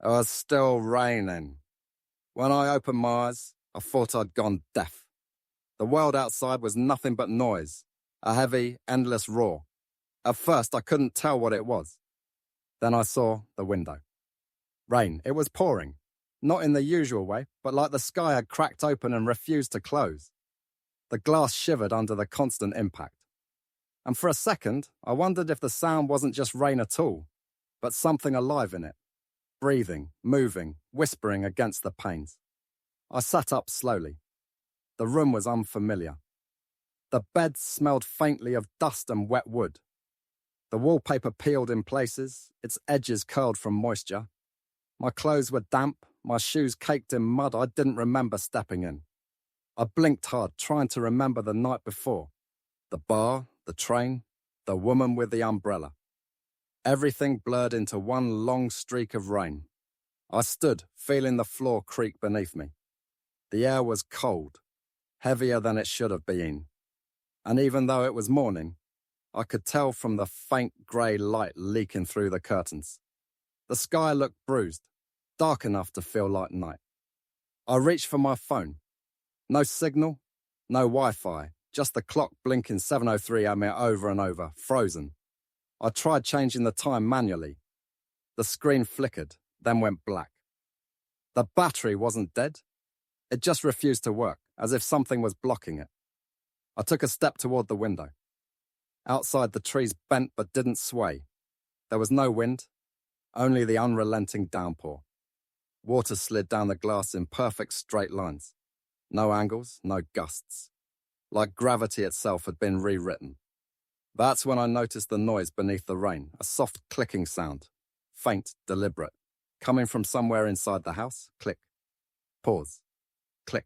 It was still raining. When I opened my eyes, I thought I'd gone deaf. The world outside was nothing but noise, a heavy, endless roar. At first, I couldn't tell what it was. Then I saw the window. Rain. It was pouring. Not in the usual way, but like the sky had cracked open and refused to close. The glass shivered under the constant impact. And for a second, I wondered if the sound wasn't just rain at all, but something alive in it. Breathing, moving, whispering against the panes. I sat up slowly. The room was unfamiliar. The bed smelled faintly of dust and wet wood. The wallpaper peeled in places, its edges curled from moisture. My clothes were damp, my shoes caked in mud I didn't remember stepping in. I blinked hard, trying to remember the night before. The bar, the train, the woman with the umbrella. Everything blurred into one long streak of rain. I stood, feeling the floor creak beneath me. The air was cold, heavier than it should have been. And even though it was morning, I could tell from the faint grey light leaking through the curtains. The sky looked bruised, dark enough to feel like night. I reached for my phone. No signal, no Wi-Fi, just the clock blinking 7:03 at me over and over, frozen. I tried changing the time manually. The screen flickered, then went black. The battery wasn't dead. It just refused to work, as if something was blocking it. I took a step toward the window. Outside, the trees bent but didn't sway. There was no wind, only the unrelenting downpour. Water slid down the glass in perfect straight lines. No angles, no gusts. Like gravity itself had been rewritten. That's when I noticed the noise beneath the rain, a soft clicking sound. Faint, deliberate. Coming from somewhere inside the house. Click. Pause. Click.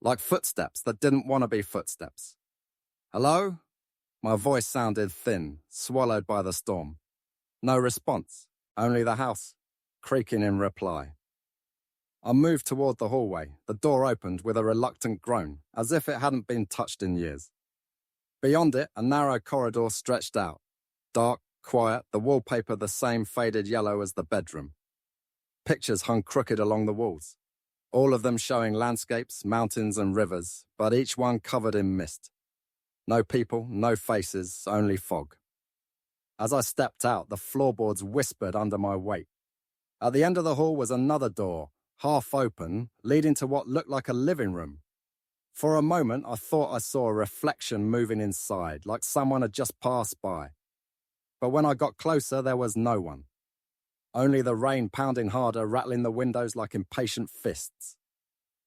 Like footsteps that didn't want to be footsteps. Hello? My voice sounded thin, swallowed by the storm. No response, only the house, creaking in reply. I moved toward the hallway. The door opened with a reluctant groan, as if it hadn't been touched in years. Beyond it, a narrow corridor stretched out. Dark, quiet, the wallpaper the same faded yellow as the bedroom. Pictures hung crooked along the walls, all of them showing landscapes, mountains and rivers, but each one covered in mist. No people, no faces, only fog. As I stepped out, the floorboards whispered under my weight. At the end of the hall was another door, half open, leading to what looked like a living room. For a moment, I thought I saw a reflection moving inside, like someone had just passed by. But when I got closer, there was no one. Only the rain pounding harder, rattling the windows like impatient fists.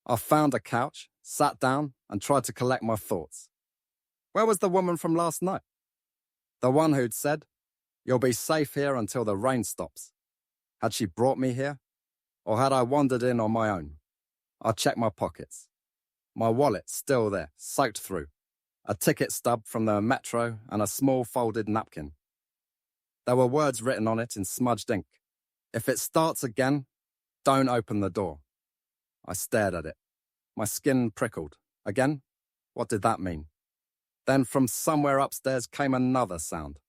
I found a couch, sat down, and tried to collect my thoughts. Where was the woman from last night? The one who'd said, "You'll be safe here until the rain stops." Had she brought me here? Or had I wandered in on my own? I checked my pockets. My wallet still there, soaked through. A ticket stub from the metro and a small folded napkin. There were words written on it in smudged ink. If it starts again, don't open the door. I stared at it. My skin prickled. Again? What did that mean? Then from somewhere upstairs came another sound.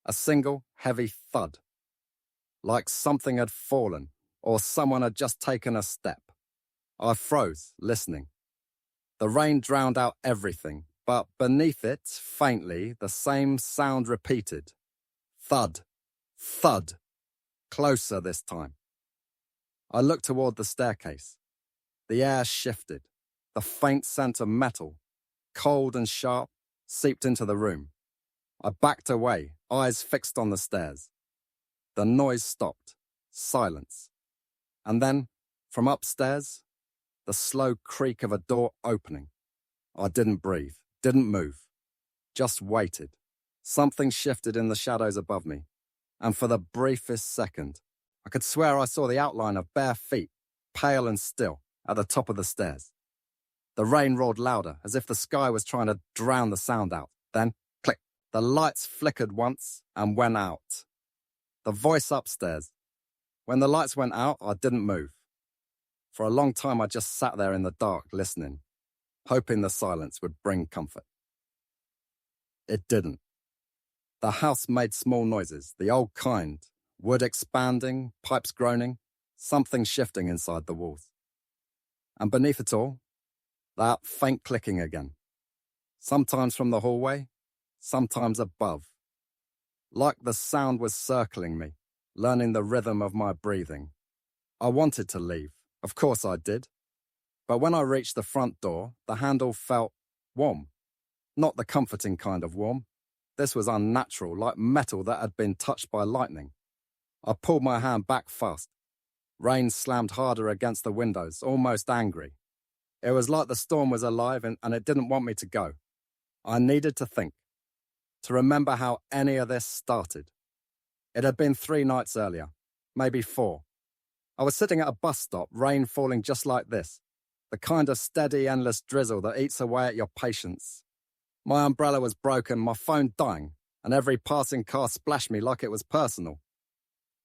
A single, heavy thud. Like something had fallen, or someone had just taken a step. I froze, listening. The rain drowned out everything, but beneath it, faintly, the same sound repeated. Thud. Thud. Closer this time. I looked toward the staircase. The air shifted. The faint scent of metal, cold and sharp, seeped into the room. I backed away, eyes fixed on the stairs. The noise stopped. Silence. And then, from upstairs, the slow creak of a door opening. I didn't breathe, didn't move. Just waited. Something shifted in the shadows above me. And for the briefest second, I could swear I saw the outline of bare feet, pale and still, at the top of the stairs. The rain roared louder, as if the sky was trying to drown the sound out. Then, click, the lights flickered once and went out. The voice upstairs. When the lights went out, I didn't move. For a long time, I just sat there in the dark, listening, hoping the silence would bring comfort. It didn't. The house made small noises, the old kind, wood expanding, pipes groaning, something shifting inside the walls. And beneath it all, that faint clicking again. Sometimes from the hallway, sometimes above. Like the sound was circling me, learning the rhythm of my breathing. I wanted to leave, of course I did. But when I reached the front door, the handle felt warm. Not the comforting kind of warm. This was unnatural, like metal that had been touched by lightning. I pulled my hand back fast. Rain slammed harder against the windows, almost angry. It was like the storm was alive and it didn't want me to go. I needed to think, to remember how any of this started. It had been 3 nights earlier, maybe 4. I was sitting at a bus stop, rain falling just like this, the kind of steady, endless drizzle that eats away at your patience. My umbrella was broken, my phone dying, and every passing car splashed me like it was personal.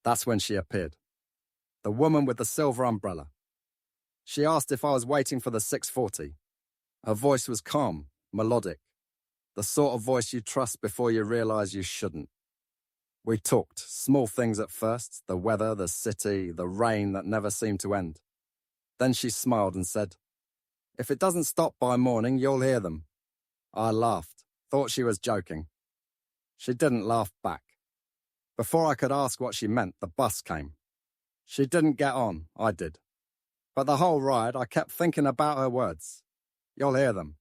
That's when she appeared. The woman with the silver umbrella. She asked if I was waiting for the 6:40. Her voice was calm, melodic, the sort of voice you trust before you realize you shouldn't. We talked, small things at first, the weather, the city, the rain that never seemed to end. Then she smiled and said, "If it doesn't stop by morning, you'll hear them." I laughed, thought she was joking. She didn't laugh back. Before I could ask what she meant, the bus came. She didn't get on, I did. But the whole ride, I kept thinking about her words. You'll hear them.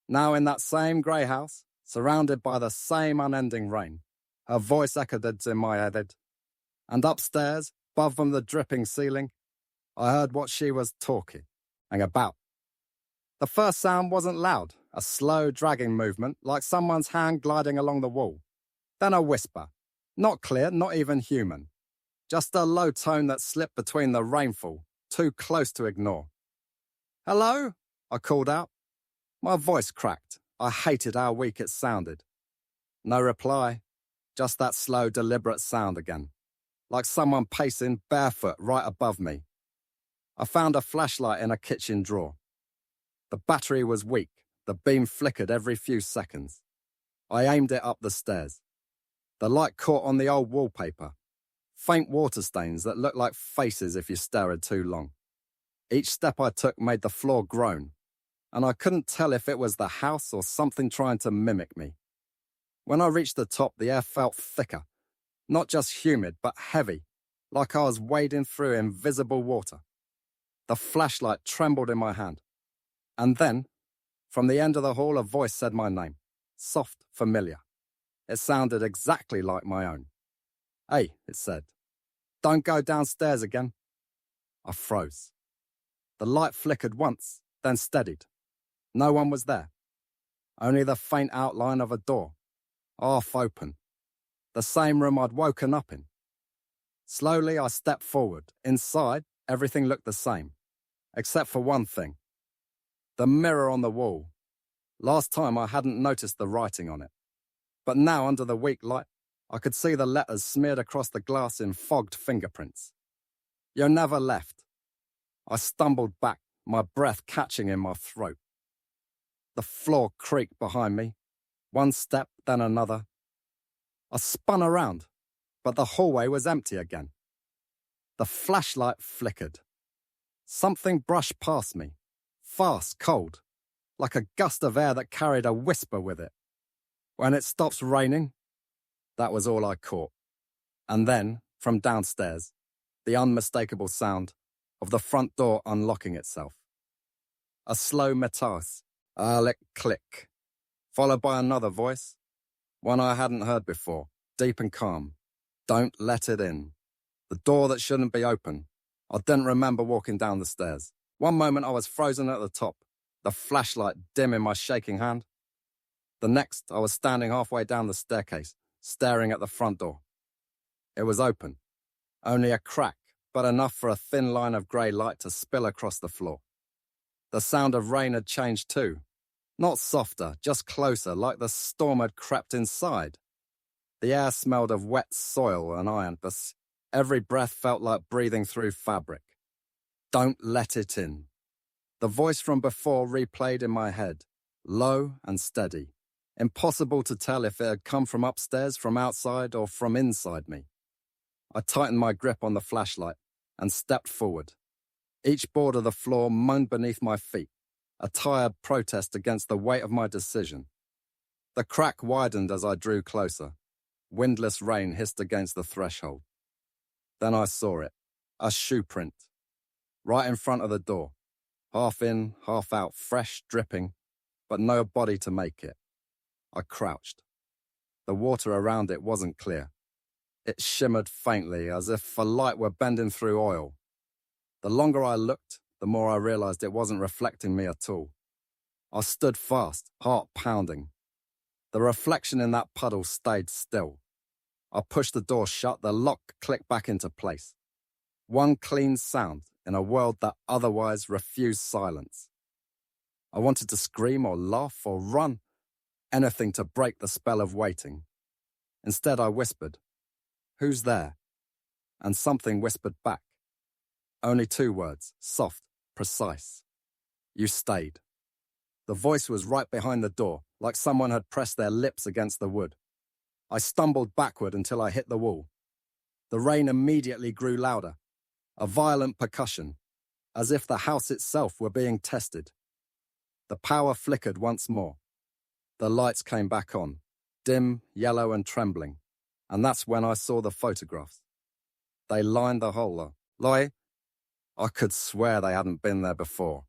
Now in that same grey house, surrounded by the same unending rain, her voice echoed in my head. And upstairs, above from the dripping ceiling, I heard what she was talking about. The first sound wasn't loud, a slow dragging movement, like someone's hand gliding along the wall. Then a whisper, not clear, not even human. Just a low tone that slipped between the rainfall, too close to ignore. "Hello?" I called out. My voice cracked. I hated how weak it sounded. No reply, just that slow, deliberate sound again, like someone pacing barefoot right above me. I found a flashlight in a kitchen drawer. The battery was weak. The beam flickered every few seconds. I aimed it up the stairs. The light caught on the old wallpaper. Faint water stains that looked like faces if you stared too long. Each step I took made the floor groan, and I couldn't tell if it was the house or something trying to mimic me. When I reached the top, the air felt thicker, not just humid, but heavy, like I was wading through invisible water. The flashlight trembled in my hand. And then, from the end of the hall, a voice said my name, soft, familiar. It sounded exactly like my own. "Hey," it said, "don't go downstairs again." I froze. The light flickered once, then steadied. No one was there. Only the faint outline of a door, half open. The same room I'd woken up in. Slowly, I stepped forward. Inside, everything looked the same, except for one thing. The mirror on the wall. Last time I hadn't noticed the writing on it. But now, under the weak light, I could see the letters smeared across the glass in fogged fingerprints. "You never left." I stumbled back, my breath catching in my throat. The floor creaked behind me. One step, then another. I spun around, but the hallway was empty again. The flashlight flickered. Something brushed past me, fast, cold, like a gust of air that carried a whisper with it. When it stops raining, that was all I caught. And then, from downstairs, the unmistakable sound of the front door unlocking itself. A slow metas, a click, followed by another voice, one I hadn't heard before, deep and calm. "Don't let it in." The door that shouldn't be open. I didn't remember walking down the stairs. One moment I was frozen at the top, the flashlight dim in my shaking hand. The next, I was standing halfway down the staircase, staring at the front door. It was open. Only a crack, but enough for a thin line of grey light to spill across the floor. The sound of rain had changed too. Not softer, just closer, like the storm had crept inside. The air smelled of wet soil and iron, but every breath felt like breathing through fabric. "Don't let it in." The voice from before replayed in my head, low and steady. Impossible to tell if it had come from upstairs, from outside, or from inside me. I tightened my grip on the flashlight, and stepped forward. Each board of the floor moaned beneath my feet, a tired protest against the weight of my decision. The crack widened as I drew closer. Windless rain hissed against the threshold. Then I saw it, a shoe print, right in front of the door, half in, half out, fresh, dripping, but no body to make it. I crouched. The water around it wasn't clear. It shimmered faintly, as if a light were bending through oil. The longer I looked, the more I realized it wasn't reflecting me at all. I stood fast, heart pounding. The reflection in that puddle stayed still. I pushed the door shut, the lock clicked back into place. One clean sound in a world that otherwise refused silence. I wanted to scream or laugh or run, anything to break the spell of waiting. Instead, I whispered, "Who's there?" And something whispered back. Only 2 words, soft, precise. "You stayed." The voice was right behind the door, like someone had pressed their lips against the wood. I stumbled backward until I hit the wall. The rain immediately grew louder, a violent percussion, as if the house itself were being tested. The power flickered once more. The lights came back on, dim, yellow and trembling, and that's when I saw the photographs. They lined the whole lot. I could swear they hadn't been there before.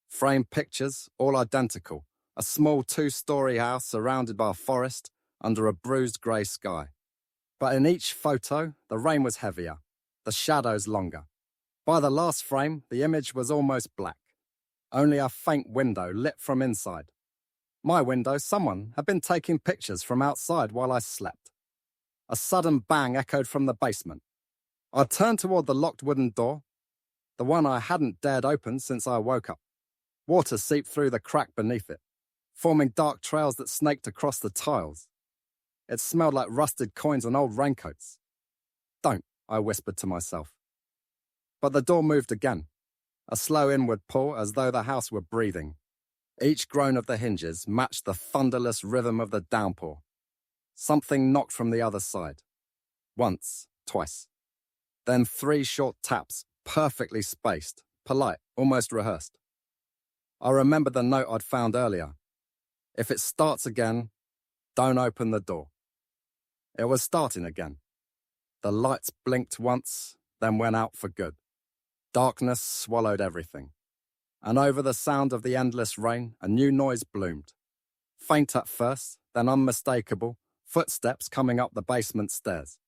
Framed pictures, all identical. A small 2-story house surrounded by a forest under a bruised grey sky. But in each photo, the rain was heavier, the shadows longer. By the last frame, the image was almost black. Only a faint window lit from inside. My window, someone had been taking pictures from outside while I slept. A sudden bang echoed from the basement. I turned toward the locked wooden door, the one I hadn't dared open since I woke up. Water seeped through the crack beneath it, forming dark trails that snaked across the tiles. It smelled like rusted coins and old raincoats. "Don't," I whispered to myself. But the door moved again, a slow inward pull as though the house were breathing. Each groan of the hinges matched the thunderless rhythm of the downpour. Something knocked from the other side. Once, twice. Then 3 short taps, perfectly spaced, polite, almost rehearsed. I remembered the note I'd found earlier. "If it starts again, don't open the door." It was starting again. The lights blinked once, then went out for good. Darkness swallowed everything. And over the sound of the endless rain, a new noise bloomed. Faint at first, then unmistakable, footsteps coming up the basement stairs.